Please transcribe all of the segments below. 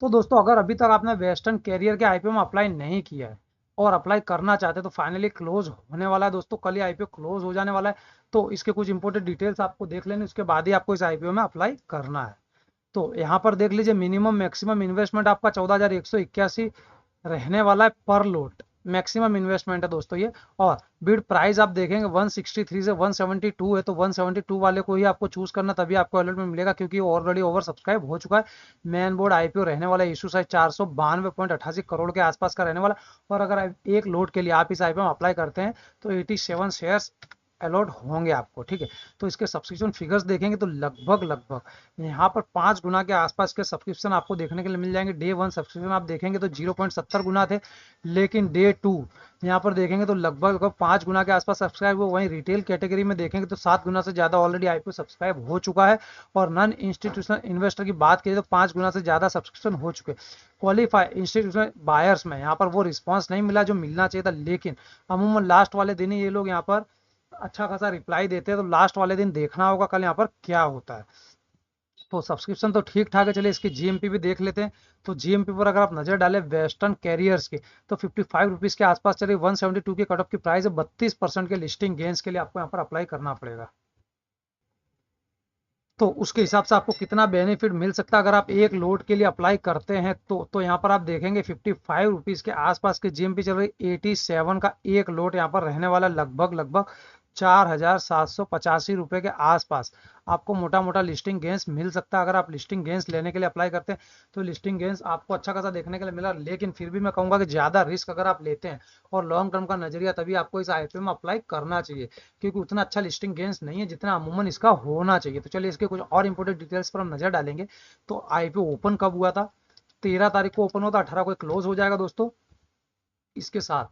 तो दोस्तों अगर अभी तक आपने वेस्टर्न कैरियर के आईपीओ में अप्लाई नहीं किया है और अप्लाई करना चाहते हैं तो फाइनली क्लोज होने वाला है दोस्तों, कल ही आईपीओ क्लोज हो जाने वाला है। तो इसके कुछ इंपॉर्टेंट डिटेल्स आपको देख लेने, उसके बाद ही आपको इस आईपीओ में अप्लाई करना है। तो यहाँ पर देख लीजिए, मिनिमम मैक्सिमम इन्वेस्टमेंट आपका 14,181 रहने वाला है पर लोट, मैक्सिमम इन्वेस्टमेंट है दोस्तों ये। और बिड प्राइस आप देखेंगे 163 से 172 है, तो 172 वाले को ही आपको चूज करना, तभी आपको अलर्ट में मिलेगा, क्योंकि ऑलरेडी ओवर सब्सक्राइब हो चुका है। मेन बोर्ड आईपीओ रहने वाला है, इशू साइज 492.88 करोड़ के आसपास का रहने वाला। और अगर एक लोट के लिए आप इस आईपीओ में अप्लाई करते हैं तो 87 शेयर्स अलॉट होंगे आपको, ठीक है। तो इसके सब्सक्रिप्शन फिगर्स देखेंगे तो लगभग लगभग यहाँ पर 5 गुना के आसपास के सब्सक्रिप्शन आपको देखने के लिए मिल जाएंगे। डे 1 सब्सक्रिप्शन आप देखेंगे तो 0.70 गुना थे, लेकिन डे 2 यहाँ पर देखेंगे तो लगभग 5 गुना के आसपास सब्सक्राइब हुआ। वहीं रिटेल कैटेगरी में देखेंगे तो 7 गुना से ज्यादा ऑलरेडी आईपीओ सब्सक्राइब हो चुका है। और नॉन इंस्टीट्यूशनल इन्वेस्टर की बात करें तो 5 गुना से ज्यादा सब्सक्रिप्शन हो चुके। क्वालिफाई इंस्टीट्यूशनल बायर्स में यहाँ पर वो रिस्पॉन्स नहीं मिला जो मिलना चाहिए था, लेकिन अमूमन लास्ट वाले दिन ही ये लोग यहाँ पर अच्छा खासा रिप्लाई देते हैं। तो लास्ट वाले दिन देखना होगा कल यहाँ पर क्या होता है। तो सब्सक्रिप्शन तो ठीक ठाक है। चलिए इसकी जीएमपी भी देख लेते हैं। तो जीएमपी पर अगर आप नजर डालें वेस्टर्न कैरियर्स की, तो 55 रुपीज के आसपास चलिए, 172 की कट ऑफ की प्राइस है। 32% के लिस्टिंग गेंस के लिए आपको यहाँ पर अप्लाई करना पड़ेगा। तो उसके हिसाब से आपको कितना बेनिफिट मिल सकता है अगर आप एक लोड के लिए अप्लाई करते हैं तो यहाँ पर आप देखेंगे 55 रुपीज के आसपास की जीएमपी चल रही। 87 का एक लोड यहाँ पर रहने वाला, लगभग लगभग 4,785 रुपए के आसपास आपको मोटा मोटा लिस्टिंग गेंस मिल सकता है। अगर आप लिस्टिंग गेंस लेने के लिए अप्लाई करते हैं तो लिस्टिंग गेंस आपको अच्छा खासा देखने के लिए मिला, लेकिन फिर भी मैं कहूंगा कि ज्यादा रिस्क अगर आप लेते हैं और लॉन्ग टर्म का नजरिया, तभी आपको इस आईपीओ में अप्लाई करना चाहिए, क्योंकि उतना अच्छा लिस्टिंग गेंस नहीं है जितना अमूमन इसका होना चाहिए। तो चलिए इसके कुछ और इंपोर्टेंट डिटेल्स पर हम नजर डालेंगे। तो आईपीओ ओपन कब हुआ था? 13 तारीख को ओपन होता, 18 को क्लोज हो जाएगा दोस्तों। इसके साथ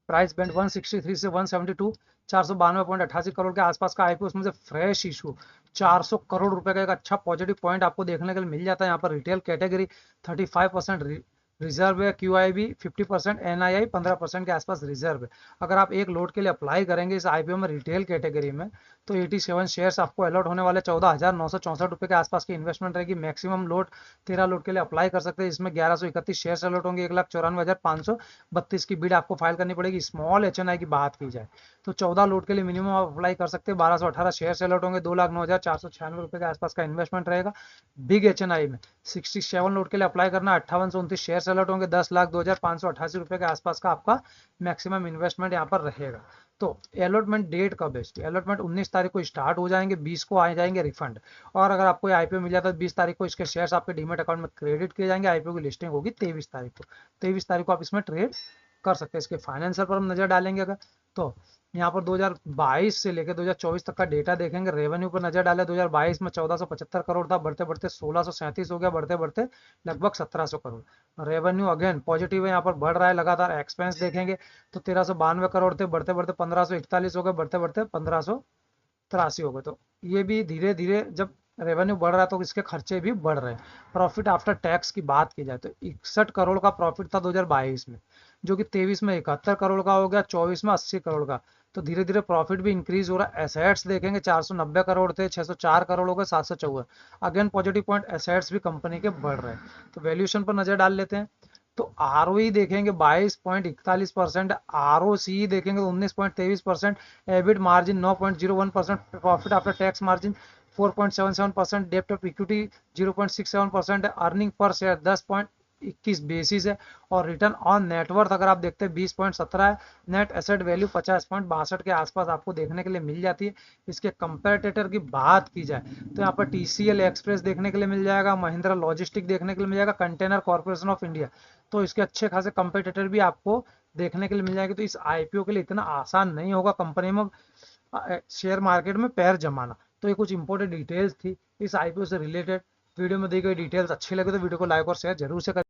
प्राइस बैंड 163 से 172, 492.88 करोड़ के आसपास का आईपीओ, उसमें से फ्रेश इशू 400 करोड़ रुपए का एक अच्छा पॉजिटिव पॉइंट आपको देखने के लिए मिल जाता है। यहाँ पर रिटेल कैटेगरी 35% रिजर्व है, क्यूआईबी 50%, एनआईआई 15% के आसपास रिजर्व है। अगर आप एक लोड के लिए अप्लाई करेंगे इस आईपीओ में रिटेल कैटेगरी में, तो 87 शेयर्स आपको अलॉट होने वाले। 14,964 रुपए के आसपास की इन्वेस्टमेंट रहेगी। मैक्सिमम लोड 13 लोड के लिए अप्लाई कर सकते हैं। इसमें 1131 शेयर्स अलॉट होंगे। 1,94,532 की बिड आपको फाइल करनी पड़ेगी। स्मॉल एचएनआई की बात की जाए तो 14 लोड के लिए मिनिमम आप अप्लाई कर सकते हैं। 1218 शेयर्स अलॉट होंगे। 2,09,496 रुपए के आसपास का इन्वेस्टमेंट रहेगा। बिग एचएनआई में 67 लोड के लिए अप्लाई करना, 5829 शेयर्स अलॉट होंगे। 10,02,588 रुपए के आसपास का आपका मैक्सिमम इन्वेस्टमेंट यहाँ पर रहेगा। तो अलॉटमेंट डेट कब है? अलॉटमेंट 19 तारीख को स्टार्ट हो जाएंगे, 20 को आ जाएंगे रिफंड। और अगर आपको आईपीओ मिल जाता है 20 तारीख को, इसके शेयर्स आपके डीमेट अकाउंट में क्रेडिट किए जाएंगे। आईपीओ की लिस्टिंग होगी 23 तारीख को। 23 तारीख को आप इसमें ट्रेड कर सकते हैं। इसके फाइनेंशियल पर हम नजर डालेंगे अगर, तो यहाँ पर 2022 से लेकर 2024 तक का डेटा देखेंगे। रेवेन्यू पर नजर डाले 2022 में 1475 करोड़ था, बढ़ते बढ़ते 1637 हो गया, बढ़ते बढ़ते लगभग 1700 करोड़। रेवेन्यू अगेन पॉजिटिव है, यहाँ पर बढ़ रहा है लगातार। एक्सपेंस देखेंगे तो 1392 करोड़ थे, बढ़ते बढ़ते 1541 हो गए, बढ़ते बढ़ते 1583 हो गए। तो ये भी धीरे धीरे जब रेवेन्यू बढ़ रहा है तो इसके खर्चे भी बढ़ रहे हैं। प्रॉफिट आफ्टर टैक्स की बात की जाए तो 61 करोड़ का प्रॉफिट था 2022 में, जो कि 23 में 71 करोड़ का हो गया, 24 में 80 करोड़ का। तो धीरे धीरे प्रॉफिट भी इंक्रीज हो रहा है। एसेट्स देखेंगे 490 करोड़ थे, 604 करोड़ हो गए, 754। अगेन पॉजिटिव पॉइंट, एसेट्स भी कंपनी के बढ़ रहे हैं। तो वैल्यूएशन पर नजर डाल लेते हैं। तो आरओई देखेंगे 22.41%, आरओसी देखेंगे तो 19.23%, EBIT margin 9.01%, profit after tax margin 4.77%, डेप्ट of equity 0.67%, earning per share 10.21 basis है। और रिटर्न ऑन नेटवर्थ अगर आप देखते हैं 20.17 है। नेट एसेट वैल्यू 50.62 के आसपास आपको देखने के लिए मिल जाती है। इसके कंपेटिटर की बात की जाए तो यहाँ पर टीसीएल एक्सप्रेस देखने के लिए मिल जाएगा, महिंद्रा लॉजिस्टिक देखने के लिए मिल जाएगा, कंटेनर कॉर्पोरेशन ऑफ इंडिया। तो इसके अच्छे खासे कंपेटिटर भी आपको देखने के लिए मिल जाएंगे। तो इस आईपीओ के लिए इतना आसान नहीं होगा कंपनी में शेयर मार्केट में पैर जमाना। तो ये कुछ इंपॉर्टेंट डिटेल्स थी इस आईपीओ से रिलेटेड। वीडियो में दी गई डिटेल्स अच्छी लगे तो वीडियो को लाइक और शेयर जरूर से करें।